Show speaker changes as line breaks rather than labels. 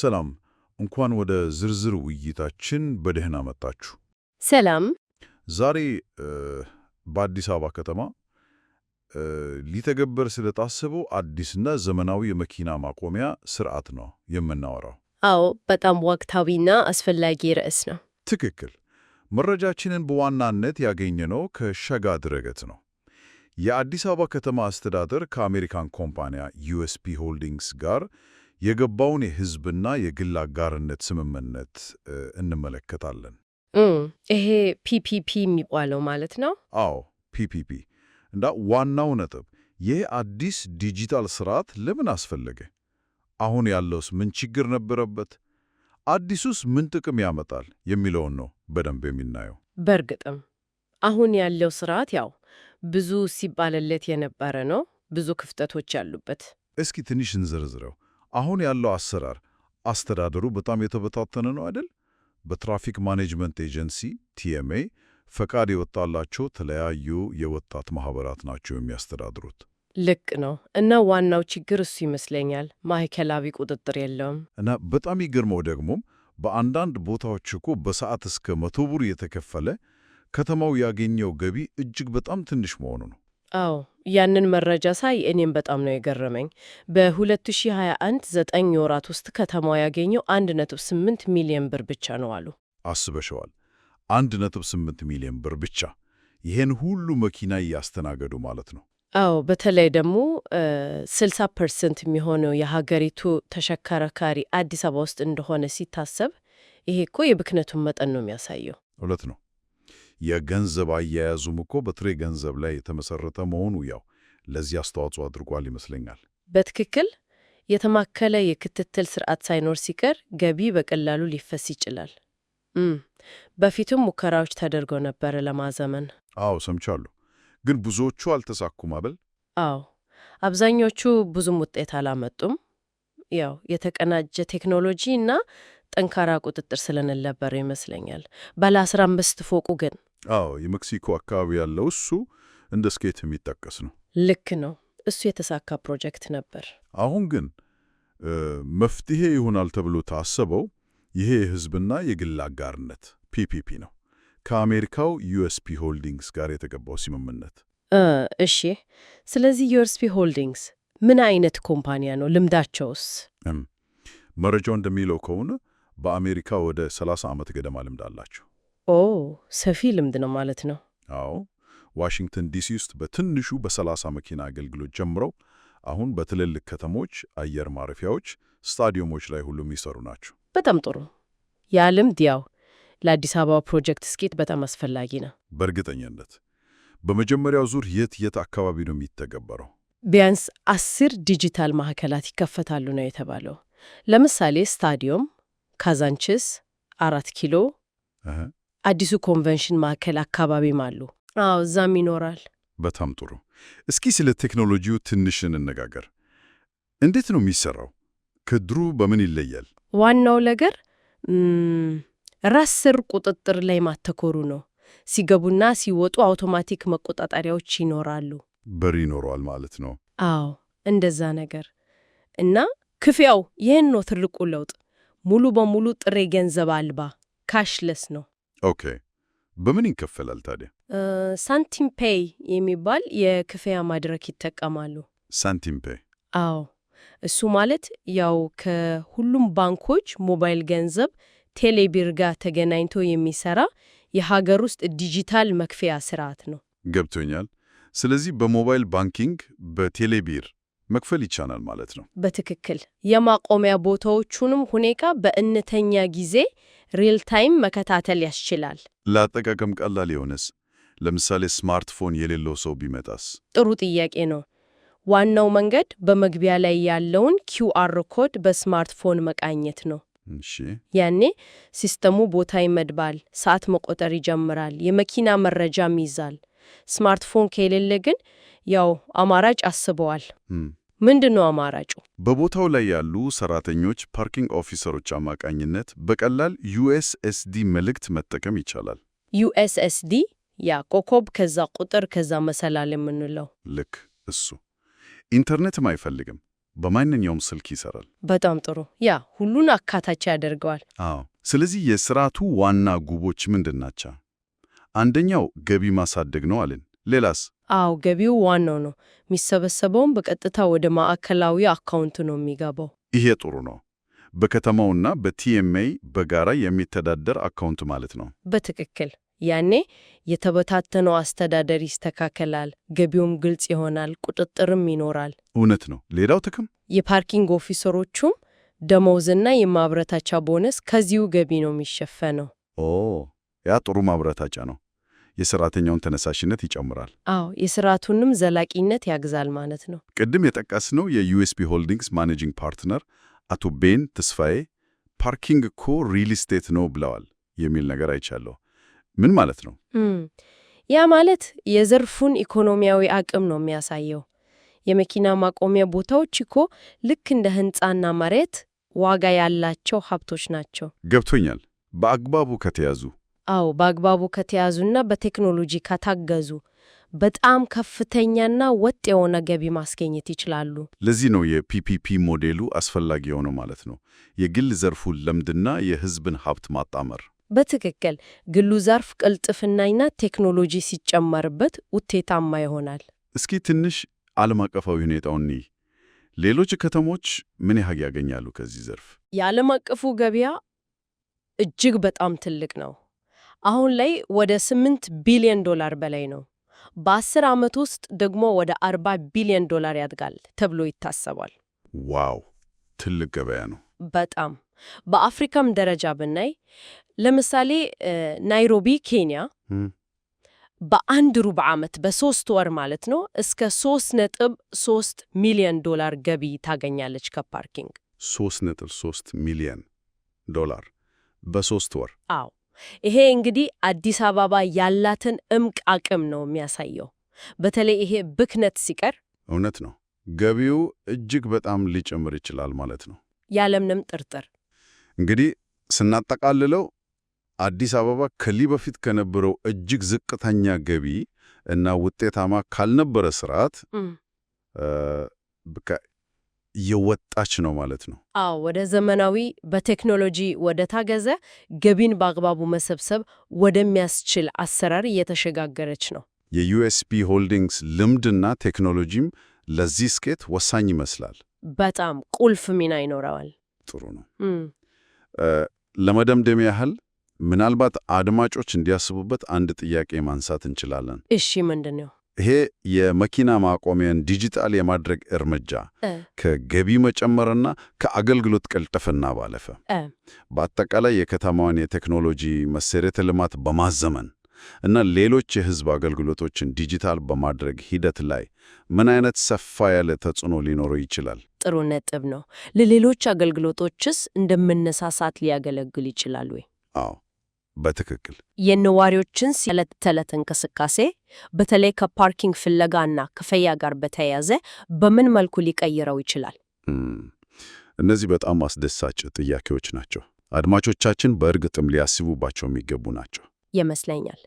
ሰላም እንኳን ወደ ዝርዝር ውይይታችን በደህና መጣችሁ።
ሰላም።
ዛሬ በአዲስ አበባ ከተማ ሊተገበር ስለታሰበው አዲስና ዘመናዊ የመኪና ማቆሚያ ስርዓት ነው የምናወራው።
አዎ፣ በጣም ወቅታዊና አስፈላጊ ርዕስ ነው።
ትክክል። መረጃችንን በዋናነት ያገኘነው ከሸጋ ድረገጽ ነው። የአዲስ አበባ ከተማ አስተዳደር ከአሜሪካን ኮምፓኒያ ዩኤስፒ ሆልዲንግስ ጋር የገባውን የሕዝብና የግል አጋርነት ስምምነት እንመለከታለን።
ይሄ ፒፒፒ የሚባለው ማለት ነው?
አዎ፣ ፒፒፒ እና ዋናው ነጥብ ይህ አዲስ ዲጂታል ስርዓት ለምን አስፈለገ? አሁን ያለውስ ምን ችግር ነበረበት? አዲሱስ ምን ጥቅም ያመጣል የሚለውን ነው በደንብ የምናየው።
በእርግጥም አሁን ያለው ስርዓት ያው ብዙ ሲባልለት የነበረ ነው፣ ብዙ ክፍተቶች ያሉበት።
እስኪ ትንሽ እንዘርዝረው። አሁን ያለው አሰራር አስተዳደሩ በጣም የተበታተነ ነው አይደል? በትራፊክ ማኔጅመንት ኤጀንሲ ቲኤምኤ ፈቃድ የወጣላቸው ተለያዩ የወጣት ማህበራት ናቸው የሚያስተዳድሩት።
ልክ ነው። እና ዋናው ችግር እሱ ይመስለኛል፣ ማዕከላዊ ቁጥጥር የለውም።
እና በጣም ይገርመው ደግሞም በአንዳንድ ቦታዎች እኮ በሰዓት እስከ 100 ብር የተከፈለ ከተማው ያገኘው ገቢ እጅግ በጣም ትንሽ መሆኑ ነው።
አዎ፣ ያንን መረጃ ሳይ እኔም በጣም ነው የገረመኝ። በ2021 9 ወራት ውስጥ ከተማው ያገኘው 1.8 ሚሊዮን ብር ብቻ ነው አሉ።
አስበሸዋል? 1.8 ሚሊዮን ብር ብቻ! ይሄን ሁሉ መኪና እያስተናገዱ ማለት ነው።
አዎ፣ በተለይ ደግሞ 60% የሚሆነው የሀገሪቱ ተሽከርካሪ አዲስ አበባ ውስጥ እንደሆነ ሲታሰብ ይሄ እኮ የብክነቱን መጠን ነው የሚያሳየው።
እውነት ነው። የገንዘብ አያያዙም እኮ በጥሬ ገንዘብ ላይ የተመሰረተ መሆኑ ያው ለዚህ አስተዋጽኦ አድርጓል ይመስለኛል።
በትክክል የተማከለ የክትትል ስርዓት ሳይኖር ሲቀር ገቢ በቀላሉ ሊፈስ ይችላል። በፊቱም ሙከራዎች ተደርገው ነበር ለማዘመን።
አዎ ሰምቻለሁ። ግን ብዙዎቹ አልተሳኩም አበል?
አዎ፣ አብዛኞቹ ብዙም ውጤት አላመጡም። ያው የተቀናጀ ቴክኖሎጂ እና ጠንካራ ቁጥጥር ስለነበር ይመስለኛል። ባለ 15 ፎቁ ግን
አዎ፣ የሜክሲኮ አካባቢ ያለው እሱ እንደ ስኬት የሚጠቀስ ነው።
ልክ ነው። እሱ የተሳካ ፕሮጀክት ነበር።
አሁን ግን መፍትሄ ይሆናል ተብሎ ታሰበው ይሄ የሕዝብና የግል አጋርነት ፒፒፒ ነው፣ ከአሜሪካው ዩኤስፒ ሆልዲንግስ ጋር የተገባው ስምምነት።
እሺ፣ ስለዚህ ዩኤስፒ ሆልዲንግስ ምን አይነት ኮምፓኒያ ነው? ልምዳቸውስ?
መረጃው እንደሚለው ከሆነ በአሜሪካ ወደ 30 ዓመት ገደማ ልምድ አላቸው።
ኦ፣ ሰፊ ልምድ ነው ማለት ነው።
አዎ፣ ዋሽንግተን ዲሲ ውስጥ በትንሹ በ30 መኪና አገልግሎት ጀምረው አሁን በትልልቅ ከተሞች አየር ማረፊያዎች፣ ስታዲየሞች ላይ ሁሉ የሚሰሩ ናቸው።
በጣም ጥሩ። ያ ልምድ ያው ለአዲስ አበባ ፕሮጀክት ስኬት በጣም አስፈላጊ ነው።
በእርግጠኝነት በመጀመሪያው ዙር የት አካባቢ ነው የሚተገበረው?
ቢያንስ 10 ዲጂታል ማዕከላት ይከፈታሉ ነው የተባለው። ለምሳሌ ስታዲየም፣ ካዛንችስ፣ 4 ኪሎ፣ አዲሱ ኮንቬንሽን ማዕከል አካባቢም አሉ። አዎ፣ እዛም ይኖራል።
በጣም ጥሩ። እስኪ ስለ ቴክኖሎጂው ትንሽ እንነጋገር። እንዴት ነው የሚሰራው? ከድሩ በምን ይለያል?
ዋናው ነገር ራስ ሰር ቁጥጥር ላይ ማተኮሩ ነው። ሲገቡና ሲወጡ አውቶማቲክ መቆጣጠሪያዎች ይኖራሉ።
በር ይኖረዋል ማለት ነው?
አዎ፣ እንደዛ ነገር እና ክፍያው ይህን ነው ትልቁ ለውጥ። ሙሉ በሙሉ ጥሬ ገንዘብ አልባ ካሽለስ ነው።
ኦኬ። በምን ይከፈላል ታዲያ?
ሳንቲም ፔይ የሚባል የክፍያ መድረክ ይጠቀማሉ።
ሳንቲም ፔይ?
አዎ፣ እሱ ማለት ያው ከሁሉም ባንኮች ሞባይል ገንዘብ ቴሌቢር ጋር ተገናኝቶ የሚሰራ የሀገር ውስጥ ዲጂታል መክፈያ ስርዓት ነው።
ገብቶኛል። ስለዚህ በሞባይል ባንኪንግ በቴሌቢር መክፈል ይቻላል ማለት ነው?
በትክክል። የማቆሚያ ቦታዎቹንም ሁኔታ በእውነተኛ ጊዜ ሪል ታይም መከታተል ያስችላል።
ለአጠቃቀም ቀላል የሆነስ? ለምሳሌ ስማርትፎን የሌለው ሰው ቢመጣስ?
ጥሩ ጥያቄ ነው። ዋናው መንገድ በመግቢያ ላይ ያለውን ኪውአር ኮድ በስማርትፎን መቃኘት ነው።
እሺ።
ያኔ ሲስተሙ ቦታ ይመድባል፣ ሰዓት መቆጠር ይጀምራል፣ የመኪና መረጃም ይዛል። ስማርትፎን ከሌለ ግን ያው አማራጭ አስበዋል። ምንድነው አማራጩ?
በቦታው ላይ ያሉ ሰራተኞች ፓርኪንግ ኦፊሰሮች አማካኝነት በቀላል ዩኤስኤስዲ መልእክት መጠቀም ይቻላል።
ዩኤስኤስዲ ያ ኮከብ ከዛ ቁጥር ከዛ መሰላል የምንለው
ልክ እሱ። ኢንተርኔትም አይፈልግም። በማንኛውም ስልክ ይሰራል።
በጣም ጥሩ። ያ ሁሉን አካታች ያደርገዋል።
አዎ። ስለዚህ የስርዓቱ ዋና ግቦች ምንድን ናቸው? አንደኛው ገቢ ማሳደግ ነው አለን። ሌላስ?
አዎ ገቢው ዋናው ነው። የሚሰበሰበውም በቀጥታ ወደ ማዕከላዊ አካውንት ነው የሚገባው።
ይሄ ጥሩ ነው። በከተማውና በቲኤምኤ በጋራ የሚተዳደር አካውንት ማለት ነው።
በትክክል። ያኔ የተበታተነው አስተዳደር ይስተካከላል፣ ገቢውም ግልጽ ይሆናል፣ ቁጥጥርም ይኖራል።
እውነት ነው። ሌላው ጥቅም
የፓርኪንግ ኦፊሰሮቹም ደመወዝና የማብረታቻ ቦነስ ከዚሁ ገቢ ነው የሚሸፈነው።
ኦ ያ ጥሩ ማብረታቻ ነው። የሰራተኛውን ተነሳሽነት ይጨምራል።
አዎ የስርዓቱንም ዘላቂነት ያግዛል ማለት ነው።
ቅድም የጠቀስነው የዩኤስፒ ሆልዲንግስ ማኔጂንግ ፓርትነር አቶ ቤን ተስፋዬ ፓርኪንግ እኮ ሪል ስቴት ነው ብለዋል የሚል ነገር አይቻለሁ። ምን ማለት ነው?
ያ ማለት የዘርፉን ኢኮኖሚያዊ አቅም ነው የሚያሳየው። የመኪና ማቆሚያ ቦታዎች እኮ ልክ እንደ ሕንፃና መሬት ዋጋ ያላቸው ሀብቶች ናቸው።
ገብቶኛል። በአግባቡ ከተያዙ።
አዎ በአግባቡ ከተያዙና በቴክኖሎጂ ከታገዙ በጣም ከፍተኛና ወጥ የሆነ ገቢ ማስገኘት ይችላሉ።
ለዚህ ነው የፒፒፒ ሞዴሉ አስፈላጊ የሆነው ማለት ነው። የግል ዘርፉን ልምድና የሕዝብን ሀብት ማጣመር።
በትክክል ግሉ ዘርፍ ቅልጥፍናና ቴክኖሎጂ ሲጨመርበት ውጤታማ ይሆናል።
እስኪ ትንሽ ዓለም አቀፋዊ ሁኔታውን እንይ። ሌሎች ከተሞች ምን ያህል ያገኛሉ ከዚህ ዘርፍ?
የዓለም አቀፉ ገበያ እጅግ በጣም ትልቅ ነው። አሁን ላይ ወደ $8 ቢሊዮን በላይ ነው። በ10 ዓመት ውስጥ ደግሞ ወደ $40 ቢሊዮን ያድጋል ተብሎ ይታሰባል።
ዋው! ትልቅ ገበያ ነው።
በጣም። በአፍሪካም ደረጃ ብናይ ለምሳሌ ናይሮቢ ኬንያ በአንድ ሩብ ዓመት በ3 ወር ማለት ነው እስከ $3.3 ሚሊዮን ገቢ ታገኛለች ከፓርኪንግ።
$3.3 ሚሊዮን በ3 ወር።
አዎ ይሄ እንግዲህ አዲስ አበባ ያላትን እምቅ አቅም ነው የሚያሳየው። በተለይ ይሄ ብክነት ሲቀር
እውነት ነው ገቢው እጅግ በጣም ሊጨምር ይችላል ማለት ነው
ያለምንም ጥርጥር።
እንግዲህ ስናጠቃልለው አዲስ አበባ ከዚህ በፊት ከነበረው እጅግ ዝቅተኛ ገቢ እና ውጤታማ ካልነበረ ስርዓት በቃ የወጣች ነው ማለት ነው።
አዎ ወደ ዘመናዊ በቴክኖሎጂ ወደ ታገዘ ገቢን በአግባቡ መሰብሰብ ወደሚያስችል አሰራር እየተሸጋገረች ነው።
የዩኤስፒ ሆልዲንግስ ልምድና ቴክኖሎጂም ለዚህ ስኬት ወሳኝ ይመስላል።
በጣም ቁልፍ ሚና ይኖረዋል።
ጥሩ ነው። ለመደምደም ያህል ምናልባት አድማጮች እንዲያስቡበት አንድ ጥያቄ ማንሳት እንችላለን።
እሺ ምንድን ነው?
ይሄ የመኪና ማቆሚያን ዲጂታል የማድረግ እርምጃ ከገቢ መጨመርና ከአገልግሎት ቅልጥፍና ባለፈ በአጠቃላይ የከተማዋን የቴክኖሎጂ መሰረተ ልማት በማዘመን እና ሌሎች የሕዝብ አገልግሎቶችን ዲጂታል በማድረግ ሂደት ላይ ምን አይነት ሰፋ ያለ ተጽዕኖ ሊኖረው ይችላል?
ጥሩ ነጥብ ነው። ለሌሎች አገልግሎቶችስ እንደመነሳሳት ሊያገለግል ይችላል ወይ?
አዎ በትክክል
የነዋሪዎችን የዕለት ተዕለት እንቅስቃሴ በተለይ ከፓርኪንግ ፍለጋና ክፍያ ጋር በተያያዘ በምን መልኩ ሊቀይረው ይችላል?
እነዚህ በጣም አስደሳች ጥያቄዎች ናቸው። አድማጮቻችን በእርግጥም ሊያስቡባቸው የሚገቡ ናቸው
ይመስለኛል።